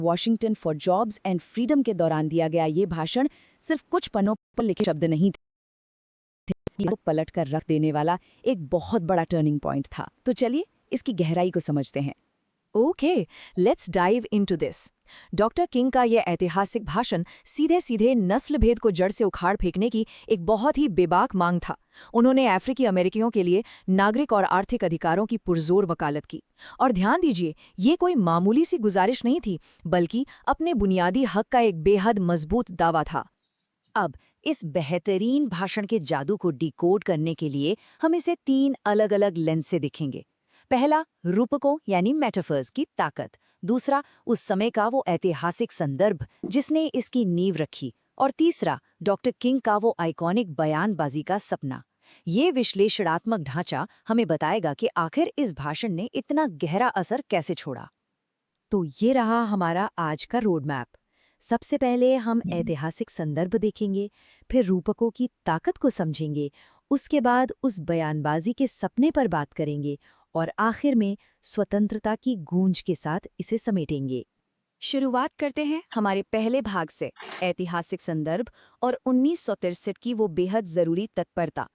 Washington for jobs and freedom के दौरान दिया गया ये भाषण सिर्फ कुछ पन्नों पर लिखे शब्द नहीं थे, ये तो पलट कर रख देने वाला एक बहुत बड़ा टर्निंग पॉइंट था। तो चलिए इसकी गहराई को समझते हैं। Okay, let's dive into this. Doctor king का यह ऐतिहासिक भाषण सीधे सीधे नस्ल भेद को जड़ से उखाड़ फेंकने की एक बहुत ही बेबाक मांग था। उन्होंने अफ्रीकी अमेरिकियों के लिए नागरिक और आर्थिक अधिकारों की पुरजोर वकालत की। और ध्यान दीजिए, ये कोई मामूली सी गुजारिश नहीं थी, बल्कि अपने बुनियादी हक का एक बेहद मजबूत दावा था। अब इस बेहतरीन भाषण के जादू को डिकोड करने के लिए हम इसे 3 अलग-अलग लेंस से देखेंगे। पहला, रूपकों यानी मेटाफर्स की ताकत। दूसरा, उस समय का वो ऐतिहासिक संदर्भ जिसने इसकी नींव रखी। और तीसरा, डॉक्टर किंग का वो आइकॉनिक बयानबाजी का सपना। ये विश्लेषणात्मक ढांचा हमें बताएगा कि आखिर इस भाषण ने इतना गहरा असर कैसे छोड़ा। तो ये रहा हमारा आज का रोड मैप। सबसे पहले हम ऐतिहासिक संदर्भ देखेंगे, फिर रूपकों की ताकत को समझेंगे, उसके बाद उस बयानबाजी के सपने पर बात करेंगे और आखिर में स्वतंत्रता की गूंज के साथ इसे समेटेंगे। शुरुआत करते हैं हमारे पहले भाग से, ऐतिहासिक संदर्भ और 1963 की वो बेहद जरूरी तत्परता।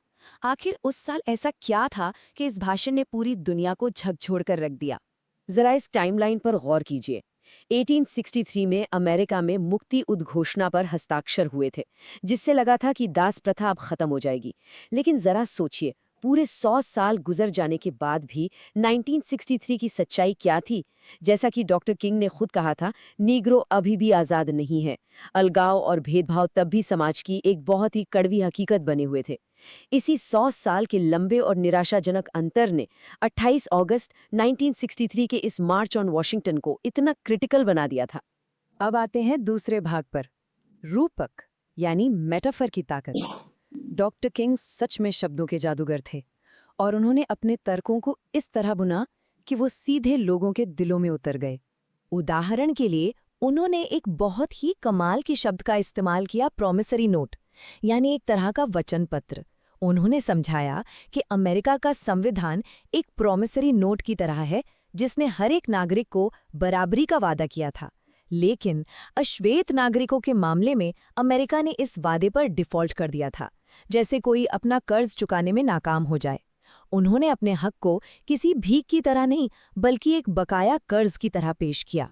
आखिर उस साल ऐसा क्या था कि इस भाषण ने पूरी दुनिया को झकझोर कर रख दिया। जरा इस टाइमलाइन पर गौर कीजिए। 1863 में अमेरिका में मुक्ति उद्घोषणा पर हस्ताक्षर हुए थे, जिससे लगा था कि दास प्रथा अब खत्म हो जाएगी। लेकिन जरा सोचिए, पूरे 100 साल गुजर जाने के बाद भी 1963 की सच्चाई क्या थी। जैसा कि डॉक्टर किंग ने खुद कहा था, नीग्रो अभी भी आज़ाद नहीं है। अलगाव और भेदभाव तब भी समाज की एक बहुत ही कड़वी हकीकत बने हुए थे। इसी 100 साल के लंबे और निराशाजनक अंतर ने 28 अगस्त 1963 के इस मार्च ऑन वॉशिंगटन को इतना क्रिटिकल बना दिया था। अब आते हैं दूसरे भाग पर, रूपक यानी मेटाफर की ताकत। डॉक्टर किंग सच में शब्दों के जादूगर थे और उन्होंने अपने तर्कों को इस तरह बुना कि वो सीधे लोगों के दिलों में उतर गए। उदाहरण के लिए उन्होंने एक बहुत ही कमाल के शब्द का इस्तेमाल किया, प्रॉमिसरी नोट, यानी एक तरह का वचन पत्र। उन्होंने समझाया कि अमेरिका का संविधान एक प्रॉमिसरी नोट की तरह है, जिसने हर एक नागरिक को बराबरी का वादा किया था। लेकिन अश्वेत नागरिकों के मामले में अमेरिका ने इस वादे पर डिफॉल्ट कर दिया था, जैसे कोई अपना कर्ज चुकाने में नाकाम हो जाए। उन्होंने अपने हक को किसी भीख की तरह नहीं, बल्कि एक बकाया कर्ज की तरह पेश किया।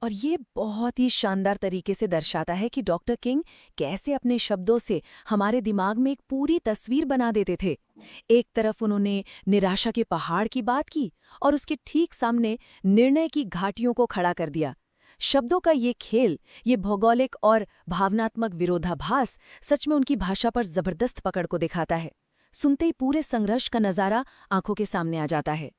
और ये बहुत ही शानदार तरीके से दर्शाता है कि डॉक्टर किंग कैसे अपने शब्दों से हमारे दिमाग में एक पूरी तस्वीर बना देते थे। एक तरफ उन्होंने निराशा के पहाड़ की बात की और उसके ठीक सामने निर्णय की घाटियों को खड़ा कर दिया। शब्दों का ये खेल, ये भौगोलिक और भावनात्मक विरोधाभास सच में उनकी भाषा पर जबरदस्त पकड़ को दिखाता है। सुनते ही पूरे संघर्ष का नज़ारा आंखों के सामने आ जाता है।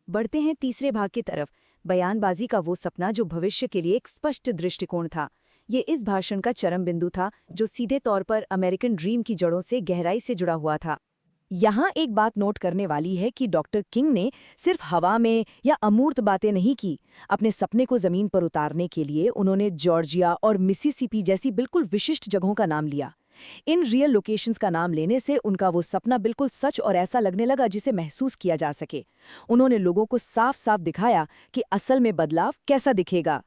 बढ़ते हैं तीसरे भाग की तरफ, बयानबाजी का वो सपना जो भविष्य के लिए एक स्पष्ट दृष्टिकोण था। ये इस भाषण का चरम बिंदु था, जो सीधे तौर पर अमेरिकन ड्रीम की जड़ों से गहराई से जुड़ा हुआ था। यहाँ एक बात नोट करने वाली है कि डॉक्टर किंग ने सिर्फ हवा में या अमूर्त बातें नहीं की। अपने सपने को जमीन पर उतारने के लिए उन्होंने जॉर्जिया और मिसिसिपी जैसी बिल्कुल विशिष्ट जगहों का नाम लिया। इन रियल लोकेशंस का नाम लेने से उनका वो सपना बिल्कुल सच और ऐसा लगने लगा जिसे महसूस किया जा सके। उन्होंने लोगों को साफ साफ दिखाया कि असल में बदलाव कैसा दिखेगा।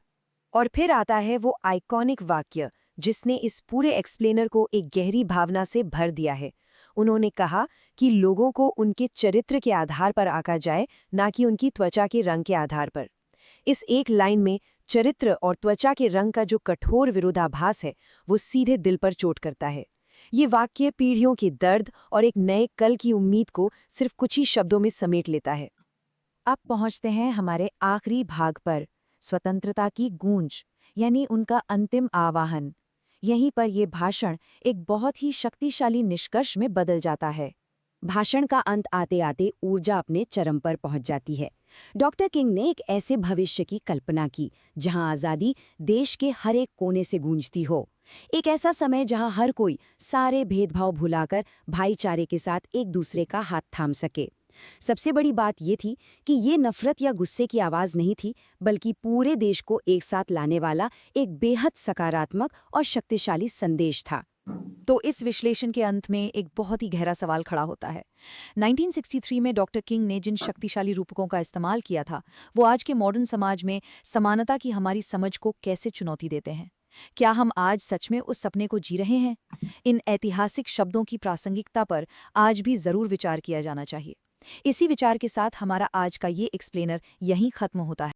और फिर आता है वो आइकॉनिक वाक्य जिसने इस पूरे एक्सप्लेनर को एक गहरी भावना से भर दिया है। उन्होंने कहा कि लोगों को उनके चरित्र के आधार पर आंका जाए, ना कि उनकी त्वचा के रंग के आधार पर। इस एक लाइन में चरित्र और त्वचा के रंग का जो कठोर विरोधाभास है, वो सीधे दिल पर चोट करता है। ये वाक्य पीढ़ियों के दर्द और एक नए कल की उम्मीद को सिर्फ कुछ ही शब्दों में समेट लेता है। अब पहुंचते हैं हमारे आखिरी भाग पर, स्वतंत्रता की गूंज, यानी उनका अंतिम आवाहन। यहीं पर यह भाषण एक बहुत ही शक्तिशाली निष्कर्ष में बदल जाता है। भाषण का अंत आते आते ऊर्जा अपने चरम पर पहुंच जाती है। डॉक्टर किंग ने एक ऐसे भविष्य की कल्पना की जहां आज़ादी देश के हर एक कोने से गूंजती हो। एक ऐसा समय जहां हर कोई सारे भेदभाव भुलाकर भाईचारे के साथ एक दूसरे का हाथ थाम सके। सबसे बड़ी बात ये थी कि ये नफरत या गुस्से की आवाज़ नहीं थी, बल्कि पूरे देश को एक साथ लाने वाला एक बेहद सकारात्मक और शक्तिशाली संदेश था। तो इस विश्लेषण के अंत में एक बहुत ही गहरा सवाल खड़ा होता है। 1963 में डॉक्टर किंग ने जिन शक्तिशाली रूपकों का इस्तेमाल किया था, वो आज के मॉडर्न समाज में समानता की हमारी समझ को कैसे चुनौती देते हैं? क्या हम आज सच में उस सपने को जी रहे हैं? इन ऐतिहासिक शब्दों की प्रासंगिकता पर आज भी जरूर विचार किया जाना चाहिए। इसी विचार के साथ हमारा आज का ये एक्सप्लेनर यहीं खत्म होता है।